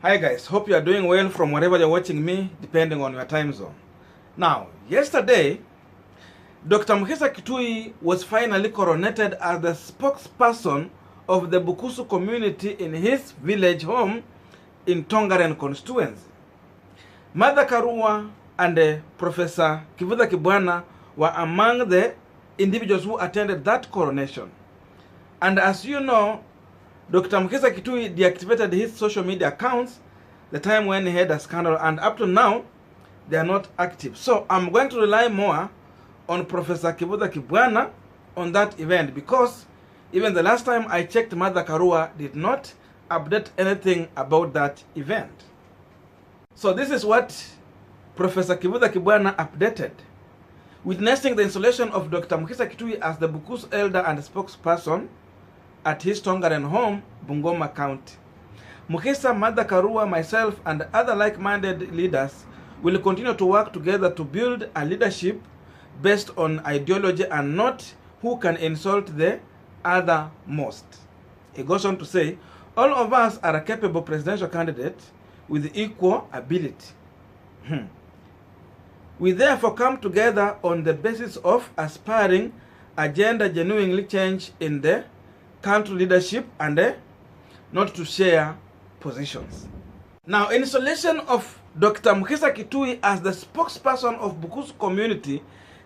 Hi guys, hope you are doing well from wherever you're watching me, depending on your time zone. Now, yesterday, Dr. Mukhisa Kituyi was finally coronated as the spokesperson of the Bukusu community in his village home in Tongaren constituency. Mother Karua and Professor Kivuza Kibwana were among the individuals who attended that coronation. And as you know, Dr. Mukhisa Kituyi deactivated his social media accounts the time when he had a scandal, and up to now, they are not active. So I'm going to rely more on Professor Kivuza Kibwana on that event, because even the last time I checked, Mother Karua did not update anything about that event. So this is what Professor Kivuza Kibwana updated. Witnessing the installation of Dr. Mukhisa Kituyi as the Bukusu elder and spokesperson at his Tongaren home, Bungoma County. Mukhisa, Mother Karua, myself, and other like-minded leaders will continue to work together to build a leadership based on ideology and not who can insult the other most. He goes on to say, all of us are a capable presidential candidate with equal ability. We therefore come together on the basis of aspiring agenda genuinely change in the country leadership and not to share positions. Now, installation of Dr. Mukhisa Kituyi as the spokesperson of Bukusu community,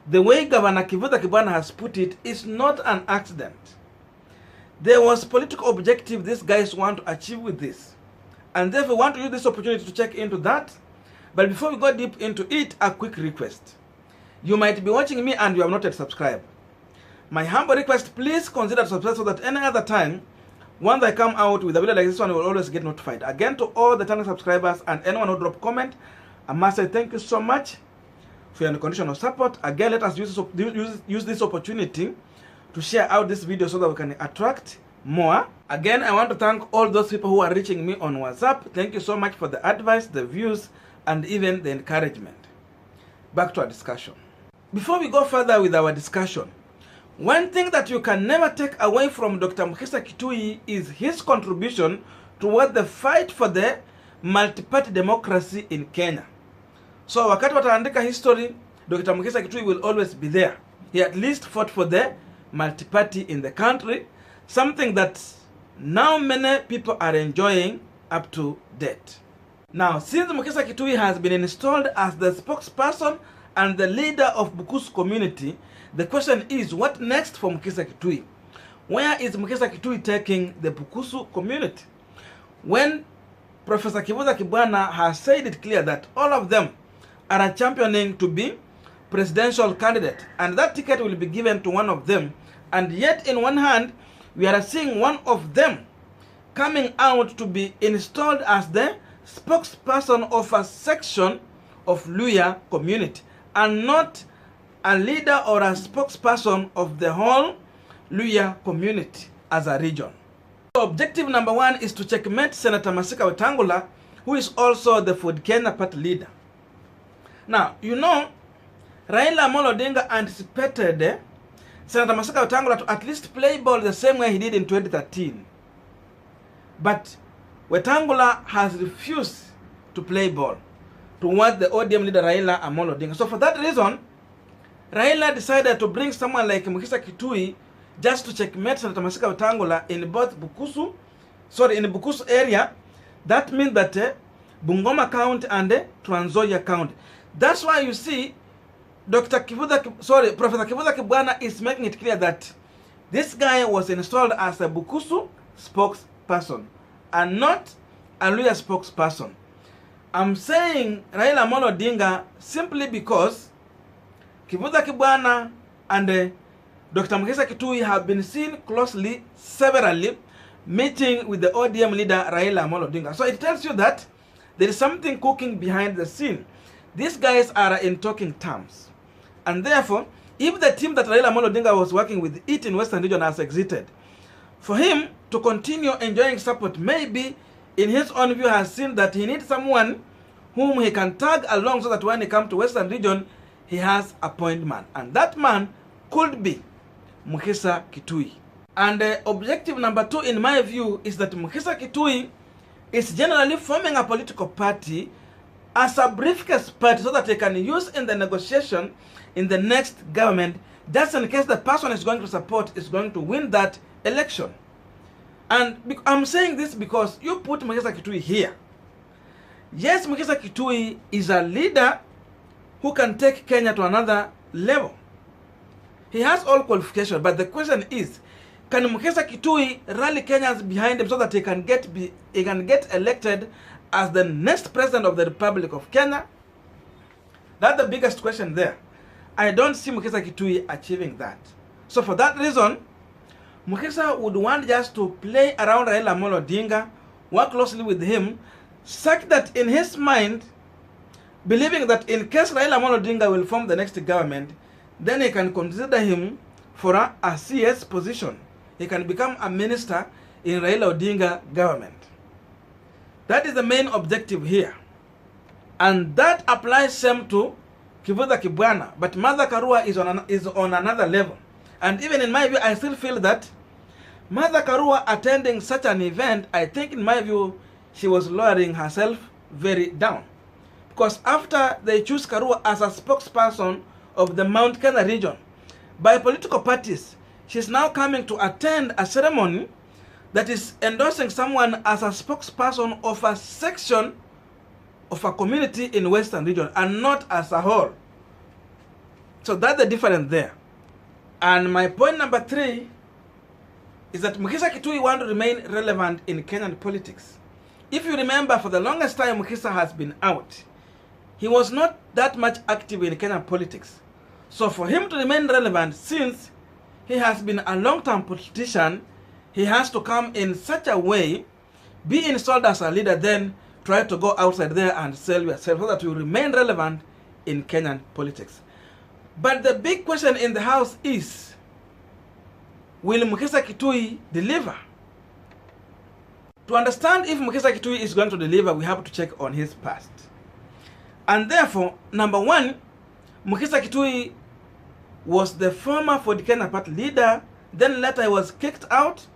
the way Governor Kivuza Kibwana has put it, is not an accident. There was political objective these guys want to achieve with this, and therefore want to use this opportunity to check into that. But before we go deep into it, a quick request. You might be watching me and you have not yet subscribed. My humble request, please consider subscribing so that any other time, once I come out with a video like this one, you will always get notified. Again, to all the channel subscribers and anyone who drop comment, I must say thank you so much for your unconditional support. Again, let us use this opportunity to share out this video so that we can attract more. Again, I want to thank all those people who are reaching me on WhatsApp. Thank you so much for the advice, the views, and even the encouragement. Back to our discussion. Before we go further with our discussion, one thing that you can never take away from Dr. Mukhisa Kituyi is his contribution toward the fight for the multi-party democracy in Kenya. So wakati wataandika history, Dr. Mukhisa Kituyi will always be there. He at least fought for the multi-party in the country, something that now many people are enjoying up to date. Now, since Mukhisa Kituyi has been installed as the spokesperson and the leader of Bukusu community, the question is, what next for Mukhisa Kituyi? Where is Mukhisa Kituyi taking the Bukusu community? When Professor Kivuza Kibwana has said it clear that all of them are championing to be presidential candidate, and that ticket will be given to one of them, and yet in one hand, we are seeing one of them coming out to be installed as the spokesperson of a section of Luhya community, and not a leader or a spokesperson of the whole Luhya community as a region. So objective number one is to checkmate Senator Wetangula, who is also the Ford Kenya party leader. Now, you know, Raila Amolo Odinga anticipated Senator Wetangula to at least play ball the same way he did in 2013. But Wetangula has refused to play ball towards the ODM leader Raila Amolo Odinga. So for that reason, Raila decided to bring someone like Mukhisa Kituyi just to checkmate Senator Wetangula in both Bukusu, in the Bukusu area. That means that Bungoma County and Transnzoia County. That's why you see Professor Kivuza Kibwana is making it clear that this guy was installed as a Bukusu spokesperson and not a Luhya spokesperson. I'm saying Raila Amolo Odinga simply because Kivuza Kibwana and Dr. Mukhisa Kituyi have been seen closely, severally, meeting with the ODM leader Raila Amolo Odinga. So it tells you that there is something cooking behind the scene. These guys are in talking terms. And therefore, if the team that Raila Amolo Odinga was working with it in Western Region has exited, for him to continue enjoying support, maybe in his own view has seen that he needs someone whom he can tag along so that when he comes to Western Region, he has a point man. And that man could be Mukhisa Kituyi. And objective number two, in my view, is that Mukhisa Kituyi is generally forming a political party as a briefcase party so that they can use in the negotiation in the next government, just in case the person is going to support is going to win that election. And I'm saying this because you put Mukhisa Kituyi here. Yes, Mukhisa Kituyi is a leader who can take Kenya to another level. He has all qualifications, but the question is, can Mukhisa Kituyi rally Kenyans behind him so that he can get elected as the next president of the Republic of Kenya? That's the biggest question there. I don't see Mukhisa Kituyi achieving that. So for that reason, Mukhisa would want just to play around Raila Amolo Odinga, work closely with him, such that in his mind, believing that in case Raila Amolo Odinga will form the next government, then he can consider him for a CS position. He can become a minister in Raila Odinga government. That is the main objective here. And that applies same to Kivutha Kibwana. But Martha Karua is on another level. And even in my view, I still feel that Martha Karua attending such an event, I think in my view, she was lowering herself very down. Because after they choose Karua as a spokesperson of the Mount Kenya region, by political parties, she's now coming to attend a ceremony that is endorsing someone as a spokesperson of a section of a community in Western region and not as a whole. So that's the difference there. And my point number 3 is that Mukhisa Kituyi wants to remain relevant in Kenyan politics. If you remember, for the longest time Mukhisa has been out, he was not that much active in Kenyan politics. So for him to remain relevant, since he has been a long-term politician, he has to come in such a way, be installed as a leader, then try to go outside there and sell yourself so that you remain relevant in Kenyan politics. But the big question in the house is, will Mukhisa Kituyi deliver? To understand if Mukhisa Kituyi is going to deliver, we have to check on his past. And therefore, number 1, Mukhisa Kituyi was the former Ford Kenya party leader, then later he was kicked out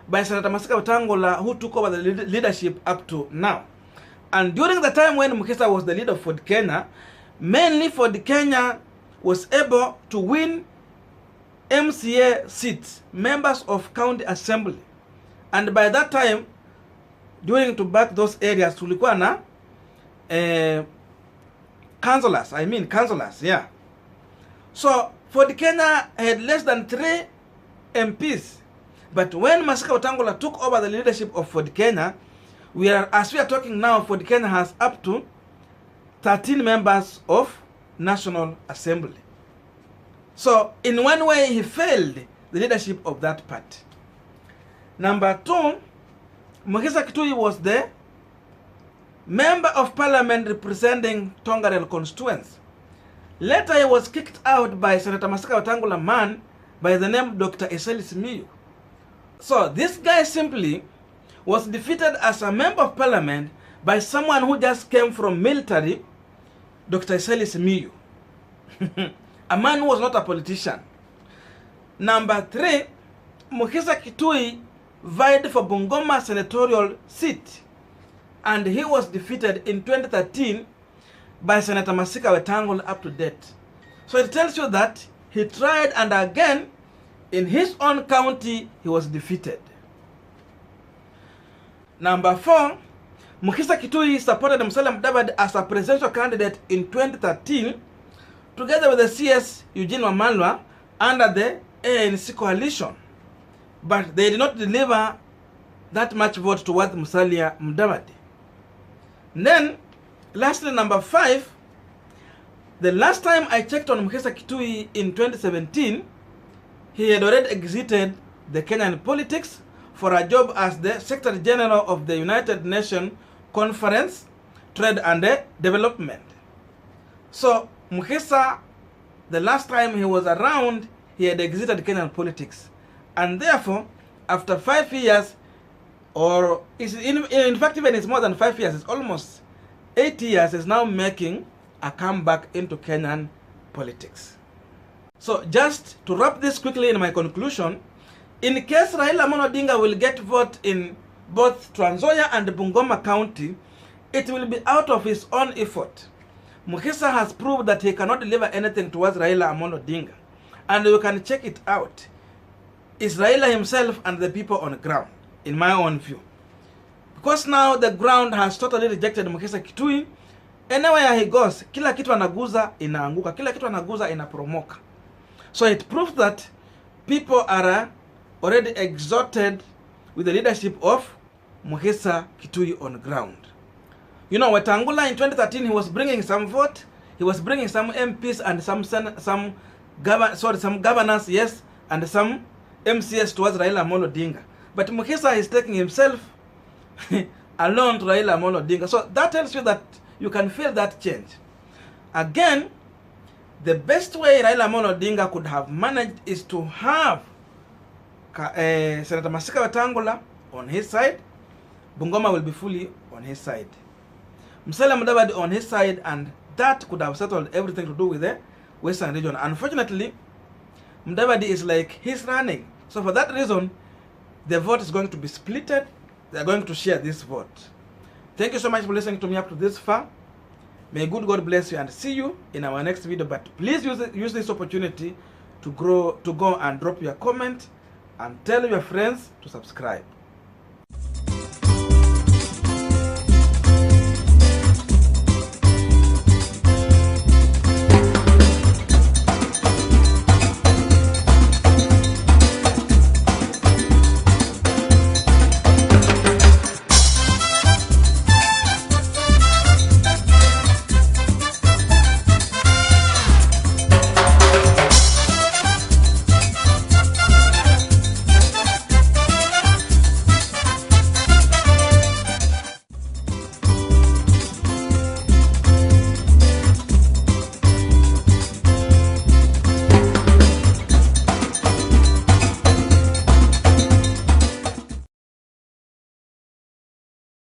by Senator Wetangula, who took over the leadership up to now. And during the time when Mukhisa was the leader of Ford Kenya, mainly Ford Kenya was able to win MCA seats, members of county assembly. And by that time, during to back those areas, tulikuwa na councillors, yeah. So Ford Kenya had less than 3 MPs. But when Masika Wetangula took over the leadership of Ford Kenya, as we are talking now, Ford Kenya has up to 13 members of National Assembly. So in one way, he failed the leadership of that party. Number 2, Mukhisa Kituyi was the member of parliament representing Tongarel constituency. Later, he was kicked out by Senator Masika Wetangula man by the name Dr. Eseli Simiyu. So this guy simply was defeated as a member of parliament by someone who just came from military, Dr. Eseli Simiyu. A man who was not a politician. Number 3, Mukhisa Kituyi vied for Bungoma senatorial seat, and he was defeated in 2013 by Senator Masika Wetangula up to date. So it tells you that he tried, and again, in his own county, he was defeated. Number 4, Mukhisa Kituyi supported Musalia Mudavadi as a presidential candidate in 2013, together with the CS Eugene Wamalwa under the ANC coalition. But they did not deliver that much vote towards Musalia Mudavadi. Then, lastly, number 5, the last time I checked on Mukhisa Kituyi in 2017, he had already exited the Kenyan politics for a job as the Secretary General of the United Nations Conference, Trade and Development. So, Mukhisa, the last time he was around, he had exited Kenyan politics. And therefore, after 5 years, or in fact even it's more than 5 years, it's almost 8 years, is now making a comeback into Kenyan politics. So just to wrap this quickly in my conclusion, in case Raila Amolo Odinga will get vote in both Transnzoia and Bungoma County, it will be out of his own effort. Mukhisa has proved that he cannot deliver anything towards Raila Amolo Odinga. And you can check it out. It's Raila himself and the people on the ground, in my own view. Because now the ground has totally rejected Mukhisa Kituyi. Anywhere he goes, kila kitu anaguza inaanguka, kila kitu anaguza inaporomoka. So it proves that people are already exhausted with the leadership of Mukhisa Kituyi on the ground. You know, Wetangula in 2013, he was bringing some vote, he was bringing some MPs and some governors, yes, and some MCS towards Raila Amolo Odinga. But Mukhisa is taking himself alone to Raila Amolo Odinga. So that tells you that you can feel that change. Again, the best way Raila Amolo Odinga could have managed is to have Senator Mukhisa Wetangula on his side. Bungoma will be fully on his side. Musalia Mudavadi on his side, and that could have settled everything to do with the Western region. Unfortunately, Mudavadi is like, he's running. So for that reason, the vote is going to be splitted. They are going to share this vote. Thank you so much for listening to me up to this far. May good God bless you, and see you in our next video. But please use this opportunity to go and drop your comment and tell your friends to subscribe.